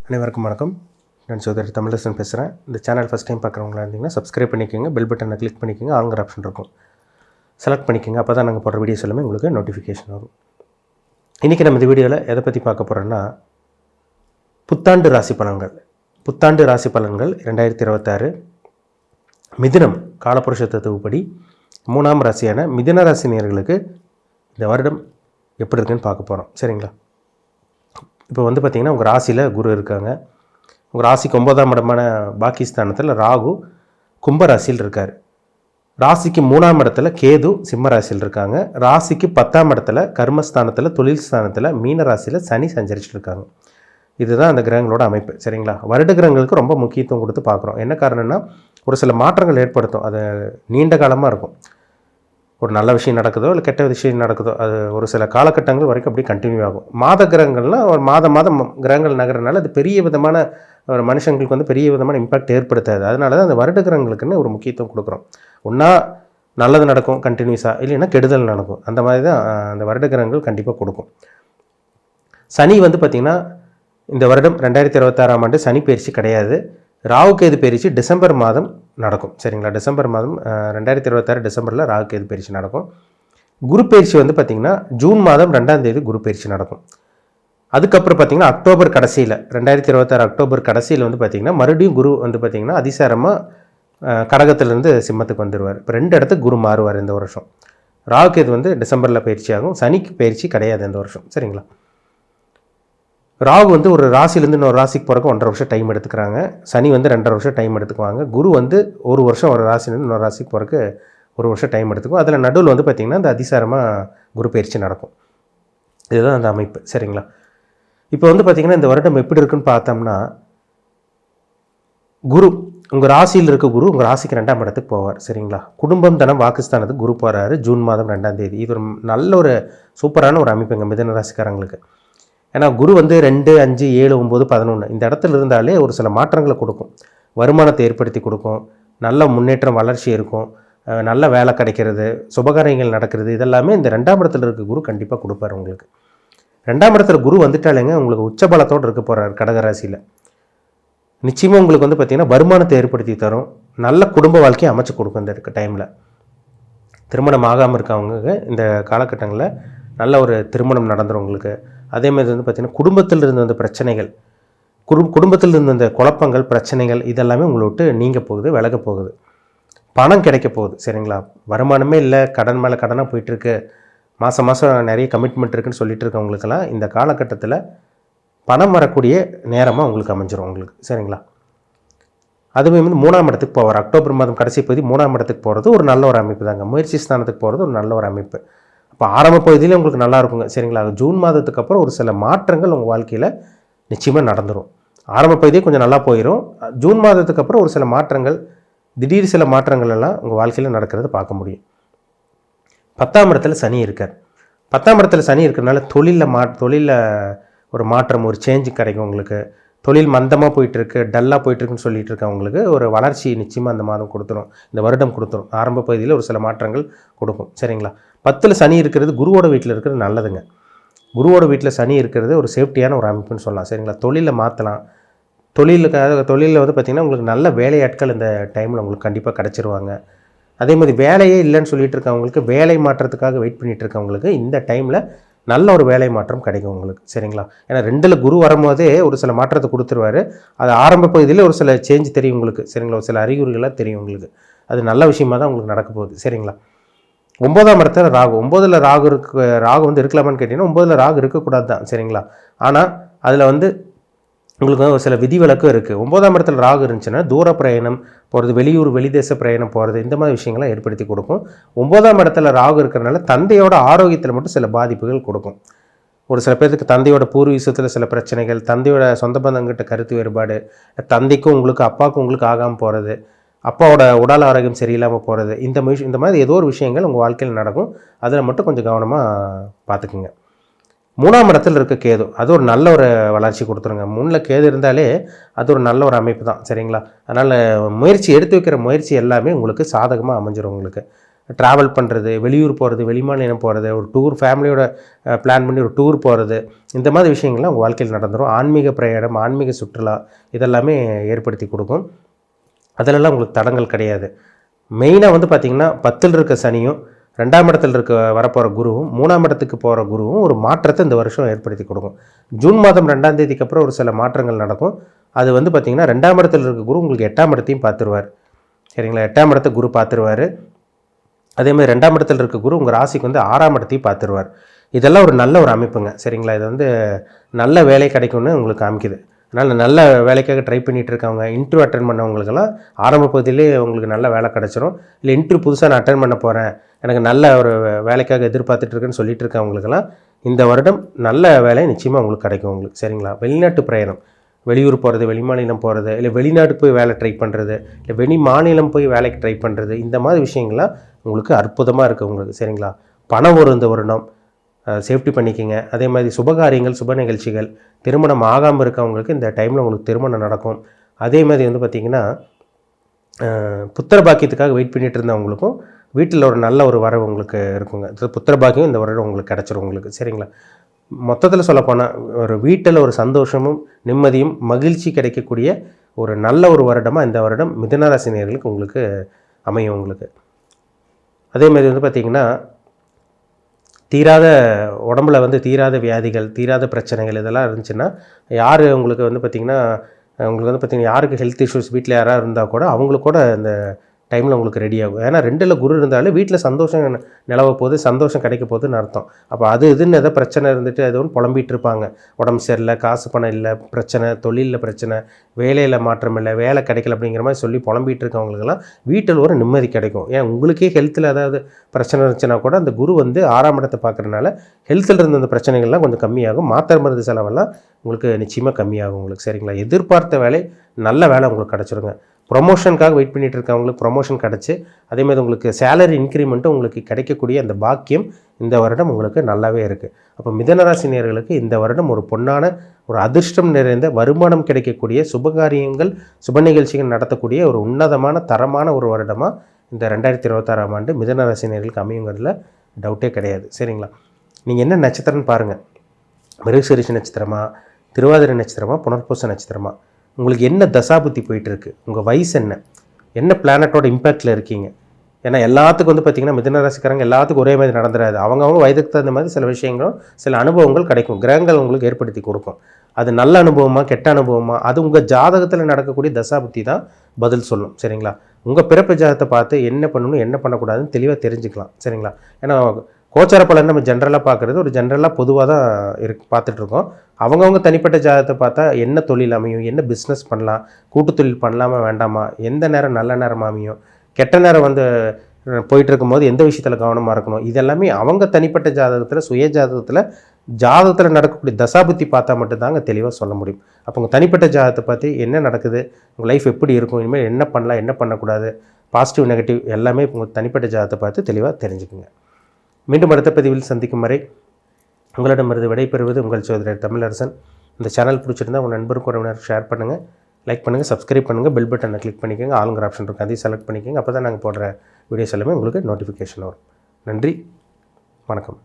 அனைவருக்கும் வணக்கம். நான் சோதரி தமிழரசன் பேசுகிறேன். இந்த சேனல் ஃபஸ்ட் டைம் பார்க்குறவங்களா இருந்தீங்கன்னா சப்ஸ்கிரைப் பண்ணிக்கோங்க, பெல் பட்டனை கிளிக் பண்ணிக்கோங்க, ஆளுங்கிற ஆப்ஷன் இருக்கும் செலக்ட் பண்ணிக்கோங்க. அப்போ தான் நாங்கள் போடுற வீடியோஸ் எல்லாமே உங்களுக்கு நோட்டிஃபிகேஷன் வரும். இன்றைக்கி நம்ம இந்த வீடியோவில் எதை பற்றி பார்க்க போகிறோன்னா, புத்தாண்டு ராசி பலன்கள். புத்தாண்டு ராசி பலன்கள் 2026 மிதுனம் காலபுருஷ தத்துவப்படி 3ஆம் ராசியான மிதுன ராசி நேயர்களுக்கு இந்த வருடம் எப்படி இருக்குன்னு பார்க்க போகிறோம். சரிங்களா? இப்போ பார்த்திங்கன்னா உங்கள் ராசியில் குரு இருக்காங்க. உங்கள் ராசிக்கு 9ஆம் இடமான பாகிஸ்தானத்தில் ராகு கும்பராசியில் இருக்கார். ராசிக்கு 3ஆம் இடத்துல கேது சிம்ம ராசியில் இருக்காங்க. ராசிக்கு 10ஆம் இடத்துல கர்மஸ்தானத்தில் தொழில் ஸ்தானத்தில் மீன ராசியில் சனி சஞ்சரிச்சுட்டு இருக்காங்க. இதுதான் அந்த கிரகங்களோட அமைப்பு. சரிங்களா? வருட கிரகங்களுக்கு ரொம்ப முக்கியத்துவம் கொடுத்து பார்க்குறோம். என்ன காரணம்னா, ஒரு சில மாற்றங்கள் ஏற்படுத்தும். அது நீண்ட காலமாக இருக்கும். ஒரு நல்ல விஷயம் நடக்குதோ இல்லை கெட்ட விஷயம் நடக்குதோ, அது ஒரு சில காலகட்டங்கள் வரைக்கும் அப்படியே கண்டினியூ ஆகும். மாத கிரகங்கள்னால் ஒரு மாதம் கிரகங்கள் நகரனால அது பெரிய விதமான ஒரு மனுஷங்களுக்கு பெரிய விதமான இம்பாக்ட் ஏற்படுத்தாது. அதனால தான் அந்த வருட கிரகங்களுக்குன்னு ஒரு முக்கியத்துவம் கொடுக்குறோம். ஒன்றா நல்லது நடக்கும் கண்டினியூஸாக, இல்லைன்னா கெடுதல் நடக்கும். அந்த மாதிரி தான் அந்த வருட கிரகங்கள் கண்டிப்பாக கொடுக்கும். சனி பார்த்திங்கன்னா இந்த வருடம் 2026ஆம் ஆண்டு சனி பயிற்சி கிடையாது. ராகுகேது பயிற்சி டிசம்பர் மாதம் நடக்கும். சரிங்களா? டிசம்பர் மாதம் 2026 டிசம்பரில் ராகுகேது பயிற்சி நடக்கும். குரு பயிற்சி பார்த்திங்கன்னா ஜூன் மாதம் 2ஆம் தேதி குரு பயிற்சி நடக்கும். அதுக்கப்புறம் பார்த்திங்கன்னா அக்டோபர் கடைசியில் 2026 அக்டோபர் கடைசியில் பார்த்திங்கன்னா மறுபடியும் குரு பார்த்திங்கன்னா அதிசாரமாக கடகத்திலேருந்து சிம்மத்துக்கு வந்துடுவார். இப்போ 2 இடத்துக்கு குரு மாறுவார் இந்த வருஷம். ராகுகேது டிசம்பரில் பயிற்சி ஆகும். சனிக்கு பயிற்சி கிடையாது இந்த வருஷம். சரிங்களா? ராகு ஒரு ராசிலேருந்து இன்னொரு ராசிக்கு போகிறக்கு 1.5 வருஷம் டைம் எடுத்துக்கிறாங்க. சனி 2.5 வருஷம் டைம் எடுத்துக்குவாங்க. குரு 1 வருஷம் ஒரு ராசிலேருந்து இன்னொரு ராசிக்கு போகிறக்கு 1 வருஷம் டைம் எடுத்துக்கும். அதில் நடுவில் பார்த்திங்கன்னா இந்த அதிசாரமாக குரு பயிற்சி நடக்கும். இதுதான் அந்த அமைப்பு. சரிங்களா? இப்போ பார்த்திங்கன்னா இந்த வருடம் எப்படி இருக்குன்னு பார்த்தோம்னா, குரு உங்கள் ராசியில் இருக்க குரு உங்கள் ராசிக்கு 2ஆம் இடத்துக்கு போவார். சரிங்களா? குடும்பம் தனம் வாக்குஸ்தானத்துக்கு குரு போகிறாரு ஜூன் மாதம் 2ஆம் தேதி. இது ஒரு நல்ல ஒரு சூப்பரான ஒரு அமைப்புங்க மிதுன ராசிக்காரங்களுக்கு. ஏன்னா குரு 2, 5, 7, 9, 11 இந்த இடத்துல இருந்தாலே ஒரு சில மாற்றங்களை கொடுக்கும். வருமானத்தை ஏற்படுத்தி கொடுக்கும். நல்ல முன்னேற்றம் வளர்ச்சி இருக்கும். நல்ல வேலை கிடைக்கிறது, சுபகாரியங்கள் நடக்கிறது, இதெல்லாமே இந்த 2ஆம் இடத்துல இருக்க குரு கண்டிப்பாக கொடுப்பார் உங்களுக்கு. 2ஆம் இடத்துல குரு வந்துட்டாலேங்க உங்களுக்கு உச்சபலத்தோடு இருக்க போகிறார் கடகராசியில். நிச்சயமாக உங்களுக்கு பார்த்திங்கன்னா வருமானத்தை ஏற்படுத்தி தரும். நல்ல குடும்ப வாழ்க்கையை அமைச்சு கொடுக்கும். இந்த டைமில் திருமணம் ஆகாமல் இருக்கவங்க இந்த காலகட்டங்களில் நல்ல ஒரு திருமணம் நடந்துடும் உங்களுக்கு. அதேமாதிரி பார்த்திங்கன்னா குடும்பத்தில் இருந்த பிரச்சனைகள், குடும்பத்தில் இருந்த அந்த குழப்பங்கள், பிரச்சனைகள் இதெல்லாமே உங்களை விட்டு நீங்க போகுது, விலக போகுது. பணம் கிடைக்க போகுது. சரிங்களா? வருமானமே இல்லை, கடன் மேலே கடனாக போயிட்டுருக்கு, மாதம் நிறைய கமிட்மெண்ட் இருக்குன்னு சொல்லிட்டு இருக்கவங்களுக்கெல்லாம் இந்த காலகட்டத்தில் பணம் வரக்கூடிய நேரமாக உங்களுக்கு அமைஞ்சிரும் உங்களுக்கு. சரிங்களா? அதுவே 3ஆம் இடத்துக்கு போவார். அக்டோபர் மாதம் கடைசி பகுதி 3ஆம் இடத்துக்கு போகிறது ஒரு நல்ல ஒரு அமைப்பு தாங்க. முயற்சி ஸ்தானத்துக்கு போகிறது ஒரு நல்ல ஒரு அமைப்பு. இப்போ ஆரம்ப பகுதியிலே உங்களுக்கு நல்லா இருக்குங்க. சரிங்களா? ஜூன் மாதத்துக்கு அப்புறம் ஒரு சில மாற்றங்கள் உங்கள் வாழ்க்கையில் நிச்சயமாக நடந்துடும். ஆரம்ப பகுதியே கொஞ்சம் நல்லா போயிடும். ஜூன் மாதத்துக்கு அப்புறம் ஒரு சில மாற்றங்கள், திடீர் சில மாற்றங்கள் எல்லாம் உங்கள் வாழ்க்கையில் நடக்கிறத பார்க்க முடியும். 10ஆம் இடத்துல சனி இருக்கார். 10ஆம் இடத்துல சனி இருக்கிறனால தொழிலில் ஒரு மாற்றம், ஒரு சேஞ்சு கிடைக்கும் உங்களுக்கு. தொழில் மந்தமாக போயிட்டுருக்கு, டல்லாக போயிட்டுருக்குன்னு சொல்லிட்டு இருக்கவங்களுக்கு ஒரு வளர்ச்சி நிச்சயமாக அந்த மாதம் கொடுத்துரும், இந்த வருடம் கொடுத்துரும். ஆரம்ப பகுதியில் ஒரு சில மாற்றங்கள் கொடுக்கும். சரிங்களா? 10ல் சனி இருக்கிறது குருவோட வீட்டில் இருக்கிறது நல்லதுங்க. குருவோட வீட்டில் சனி இருக்கிறது ஒரு சேஃப்டியான ஒரு அமைப்புன்னு சொல்லலாம். சரிங்களா? தொழிலில் மாற்றலாம். தொழிலில் பார்த்திங்கன்னா உங்களுக்கு நல்ல வேலையாட்கள் இந்த டைமில் உங்களுக்கு கண்டிப்பாக கிடச்சிருவாங்க. அதே மாதிரி வேலையே இல்லைன்னு சொல்லிட்டு இருக்கவங்களுக்கு, வேலை மாற்றத்துக்காக வெயிட் பண்ணிகிட்டு இருக்கவங்களுக்கு இந்த டைமில் நல்ல ஒரு வேலை மாற்றம் கிடைக்கும் உங்களுக்கு. சரிங்களா? ஏன்னா 2ல் குரு வரும்போதே ஒரு சில மாற்றத்தை கொடுத்துருவார். அது ஆரம்ப பகுதியில் ஒரு சில சேஞ்ச் தெரியும் உங்களுக்கு. சரிங்களா? ஒரு சில அறிகுறிகளாக தெரியும் உங்களுக்கு. அது நல்ல விஷயமாக தான் உங்களுக்கு நடக்க போகுது. சரிங்களா? 9ஆம் இடத்துல ராகு. 9ல் ராகு இருக்கலாமான்னு கேட்டிங்கன்னா 9ல் ராகு இருக்கக்கூடாது தான். சரிங்களா? ஆனால் அதில் உங்களுக்கு ஒரு சில விதிவிலக்கும் இருக்குது. 9ஆம் இடத்துல ராகு இருந்துச்சுன்னா தூர பிரயாணம் போகிறது, வெளியூர் வெளிதேச பிரயாணம் போகிறது, இந்த மாதிரி விஷயங்கள்லாம் ஏற்படுத்தி கொடுக்கும். 9ஆம் இடத்துல ராகு இருக்கிறனால தந்தையோட ஆரோக்கியத்தில் மட்டும் சில பாதிப்புகள் கொடுக்கும். ஒரு சில பேருக்கு தந்தையோட பூர்வீகத்தில் சில பிரச்சனைகள், தந்தையோட சொந்த பந்தங்கிட்ட கருத்து வேறுபாடு, தந்தைக்கும் உங்களுக்கு அப்பாவுக்கும் உங்களுக்கு ஆகாமல் போகிறது, அப்பாவோட உடல் ஆரோக்கியம் சரியில்லாமல் போகிறது, இந்த மாதிரி ஏதோ ஒரு விஷயங்கள் உங்கள் வாழ்க்கையில் நடக்கும். அதில் மட்டும் கொஞ்சம் கவனமாக பார்த்துக்குங்க. 3ஆம் இடத்துல இருக்க கேது அது ஒரு நல்ல ஒரு வளர்ச்சி கொடுத்துருங்க. 3ல் கேது இருந்தாலே அது ஒரு நல்ல ஒரு அமைப்பு தான். சரிங்களா? அதனால் எடுத்து வைக்கிற முயற்சி எல்லாமே உங்களுக்கு சாதகமாக அமைஞ்சிடும் உங்களுக்கு. ட்ராவல் பண்ணுறது, வெளியூர் போகிறது, வெளிமாநிலம் போகிறது, ஒரு டூர் ஃபேமிலியோட பிளான் பண்ணி ஒரு டூர் போகிறது, இந்த மாதிரி விஷயங்கள்லாம் உங்கள் வாழ்க்கையில் நடந்துடும். ஆன்மீக பிரயாணம், ஆன்மீக சுற்றுலா இதெல்லாமே ஏற்படுத்தி கொடுக்கும். அதிலெல்லாம் உங்களுக்கு தடங்கள் கிடையாது. மெயினாக வந்து பார்த்திங்கன்னா 10ல் இருக்க சனியும் 2ஆம் இடத்துல இருக்க வரப்போகிற குருவும் 3ஆம் இடத்துக்கு போகிற குருவும் ஒரு மாற்றத்தை இந்த வருஷம் ஏற்படுத்தி கொடுக்கும். ஜூன் மாதம் 2ஆம் தேதிக்கு அப்புறம் ஒரு சில மாற்றங்கள் நடக்கும். அது வந்து பார்த்திங்கன்னா 2ஆம் இடத்துல இருக்க குரு உங்களுக்கு 8ஆம் இடத்தையும் பார்த்துருவார். சரிங்களா? 8ஆம் இடத்தை குரு பார்த்துருவார். அதேமாதிரி 2ஆம் இடத்துல இருக்க குரு உங்கள் ராசிக்கு வந்து 6ஆம் இடத்தையும் பார்த்துருவார். இதெல்லாம் ஒரு நல்ல ஒரு அமைப்புங்க. சரிங்களா? இது வந்து நல்ல வேலை கிடைக்கும்னு உங்களுக்கு காமிக்குது. அதனால் நல்ல வேலைக்காக ட்ரை பண்ணிகிட்டு இருக்கவங்க, இன்டர்வியூ அட்டன் பண்ணவங்களுக்கெல்லாம் ஆரம்ப பகுதியிலே உங்களுக்கு நல்ல வேலை கிடச்சிரும். இல்லை இன்டர்வியூ புதுசாக நான் அட்டன் பண்ண போகிறேன், எனக்கு நல்ல ஒரு வேலைக்காக எதிர்பார்த்துட்ருக்குன்னு சொல்லிட்டு இருக்கவங்களுக்கெல்லாம் இந்த வருடம் நல்ல வேலை நிச்சயமாக உங்களுக்கு கிடைக்கும் உங்களுக்கு. சரிங்களா? வெளிநாட்டு பிரயாணம், வெளியூர் போகிறது, வெளிமாநிலம் போகிறது, இல்லை வெளிநாட்டுக்கு போய் வேலை ட்ரை பண்ணுறது, இல்லை வெளி மாநிலம் போய் வேலைக்கு ட்ரை பண்ணுறது, இந்த மாதிரி விஷயங்கள்லாம் உங்களுக்கு அற்புதமாக இருக்குது உங்களுக்கு. சரிங்களா? பணம் வரும் இந்த வருடம், சேஃப்டி பண்ணிக்கோங்க. அதே மாதிரி சுபகாரியங்கள், சுப நிகழ்ச்சிகள், திருமணம் ஆகாமல் இருக்கவங்களுக்கு இந்த டைமில் உங்களுக்கு திருமணம் நடக்கும். அதே மாதிரி வந்து பார்த்திங்கன்னா புத்திர பாக்கியத்துக்காக வெயிட் பண்ணிகிட்டு இருந்தவங்களுக்கும் வீட்டில் ஒரு நல்ல ஒரு வரவு உங்களுக்கு இருக்குங்க. புத்திர பாக்கியம் இந்த வருடம் உங்களுக்கு கிடச்சிரும் உங்களுக்கு. சரிங்களா? மொத்தத்தில் சொல்லப்போனால் ஒரு வீட்டில் ஒரு சந்தோஷமும் நிம்மதியும் மகிழ்ச்சி கிடைக்கக்கூடிய ஒரு நல்ல ஒரு வருடமாக இந்த வருடம் மிதுன ராசி நேயர்களுக்கு உங்களுக்கு அமையும் உங்களுக்கு. அதே மாதிரி வந்து பார்த்திங்கன்னா தீராத உடம்புல வந்து தீராத வியாதிகள், தீராத பிரச்சனைகள் இதெல்லாம் இருந்துச்சுன்னா, யார் உங்களுக்கு வந்து பார்த்திங்கன்னா யாருக்கு ஹெல்த் இஷ்யூஸ் வீட்டில் யாராவது இருந்தால் கூட அவங்களுக்கு கூட இந்த டைமில் உங்களுக்கு ரெடி ஆகும். ஏன்னா 2ல் குரு இருந்தாலே வீட்டில் சந்தோஷம் நிலவ போது, சந்தோஷம் கிடைக்க போகுதுன்னு அர்த்தம். அப்போ அது இதுன்னு எதோ பிரச்சனை இருந்துட்டு அது ஒன்று புலம்பிகிட்டு இருப்பாங்க. உடம்பு சரியில்லை, காசு பணம் இல்லை, பிரச்சனை, தொழிலில் பிரச்சனை, வேலையில் மாற்றம் இல்லை, வேலை கிடைக்கல அப்படிங்கிற மாதிரி சொல்லி புலம்பிகிட்டு இருக்கவங்களுக்கெல்லாம் வீட்டில் ஒரு நிம்மதி கிடைக்கும். ஏன் உங்களுக்கே ஹெல்த்தில் ஏதாவது பிரச்சனை இருந்துச்சுன்னா கூட அந்த குரு வந்து 6ஆம் இடத்தை பார்க்குறதுனால ஹெல்த்தில் இருந்த அந்த பிரச்சனைகள்லாம் கொஞ்சம் கம்மியாகும். மாத்திரை மருந்து செலவெல்லாம் உங்களுக்கு நிச்சயமாக கம்மியாகும் உங்களுக்கு. சரிங்களா? எதிர்பார்த்த வேலை, நல்ல வேலை உங்களுக்கு கிடச்சிருங்க. ப்ரொமோஷனுக்காக வெயிட் பண்ணிகிட்டு இருக்கவங்களுக்கு ப்ரொமோஷன் கிடச்சி, அதேமாதிரி உங்களுக்கு சேலரி இன்க்ரிமெண்ட்டும் உங்களுக்கு கிடைக்கக்கூடிய அந்த பாக்கியம் இந்த வருடம் உங்களுக்கு நல்லாவே இருக்குது. அப்போ மிதுனராசி நேயர்களுக்கு இந்த வருடம் ஒரு பொன்னான ஒரு அதிர்ஷ்டம் நிறைந்த வருமானம் கிடைக்கக்கூடிய சுபகாரியங்கள், சுப நிகழ்ச்சிகள் நடத்தக்கூடிய ஒரு உன்னதமான தரமான ஒரு வருடமாக இந்த 2026ஆம் ஆண்டு மிதுனராசி நேயர்களுக்கு அமையுங்கிறதுல டவுட்டே கிடையாது. சரிங்களா? நீங்கள் என்ன நட்சத்திரம்னு பாருங்கள். மிருகசீரிஷ நட்சத்திரமா, திருவாதிரை நட்சத்திரமா, புனர்பூச நட்சத்திரமா, உங்களுக்கு என்ன தசாபுத்தி போயிட்டுருக்கு, உங்கள் வயசு என்ன பிளானட்டோட இம்பேக்டில் இருக்கீங்க. ஏன்னா எல்லாத்துக்கும் வந்து பார்த்திங்கன்னா மிதுன ராசிக்காரங்க எல்லாத்துக்கும் ஒரே மாதிரி நடந்துடாது. அவங்கவுங்க வயதுக்கு தகுந்த மாதிரி சில விஷயங்களும் சில அனுபவங்கள் கிடைக்கும், கிரகங்கள் உங்களுக்கு ஏற்படுத்தி கொடுக்கும். அது நல்ல அனுபவமா கெட்ட அனுபவமா அது உங்கள் ஜாதகத்தில் நடக்கக்கூடிய தசாபுத்தி தான் பதில் சொல்லும். சரிங்களா? உங்கள் பிறப்பு ஜாதகத்தை பார்த்து என்ன பண்ணணும் என்ன பண்ணக்கூடாதுன்னு தெளிவாக தெரிஞ்சுக்கலாம். சரிங்களா? ஏன்னா கோச்சார பலன் நம்ம ஜென்ரலாக பார்க்குறது ஒரு ஜென்ரலாக பொதுவாக தான் பார்த்துட்ருக்கோம். அவங்கவுங்க தனிப்பட்ட ஜாதகத்தை பார்த்தா என்ன தொழில் அமையும், என்ன பிஸ்னஸ் பண்ணலாம், கூட்டு தொழில் பண்ணலாமா வேண்டாமா, எந்த நேரம் நல்ல நேரம் அமையும், கெட்ட நேரம் வந்து போயிட்டுருக்கும் போது எந்த விஷயத்தில் கவனமாக இருக்கணும், இதெல்லாமே அவங்க தனிப்பட்ட ஜாதகத்தில் சுய ஜாதகத்தில் நடக்கக்கூடிய தசாபுத்தி பார்த்தா மட்டும்தாங்க தெளிவாக சொல்ல முடியும். அப்போ உங்கள் தனிப்பட்ட ஜாதகத்தை பார்த்து என்ன நடக்குது, உங்கள் லைஃப் எப்படி இருக்கும், இனிமேல் என்ன பண்ணலாம் என்ன பண்ணக்கூடாது, பாசிட்டிவ் நெகட்டிவ் எல்லாமே உங்கள் தனிப்பட்ட ஜாதகத்தை பார்த்து தெளிவாக தெரிஞ்சுக்குங்க. மீண்டும் அடுத்த பதிவில் சந்திக்கும் வரை உங்களிடமிருந்து விடைபெறுவது உங்கள் சோதரர் தமிழரசன். இந்த சேனல் பிடிச்சிருந்தால் உங்கள் நண்பருக்கு உறவினர் ஷேர் பண்ணுங்கள், லைக் பண்ணுங்கள், சப்ஸ்கிரைப் பண்ணுங்கள், பெல் பட்டனை கிளிக் பண்ணிக்கோங்க, ஆளுங்கிற ஆப்ஷன் இருக்குது அதையும் செலக்ட் பண்ணிக்கோங்க. அப்போ தான் நாங்கள் போடுற வீடியோஸ் எல்லாமே உங்களுக்கு நோட்டிஃபிகேஷன் வரும். நன்றி, வணக்கம்.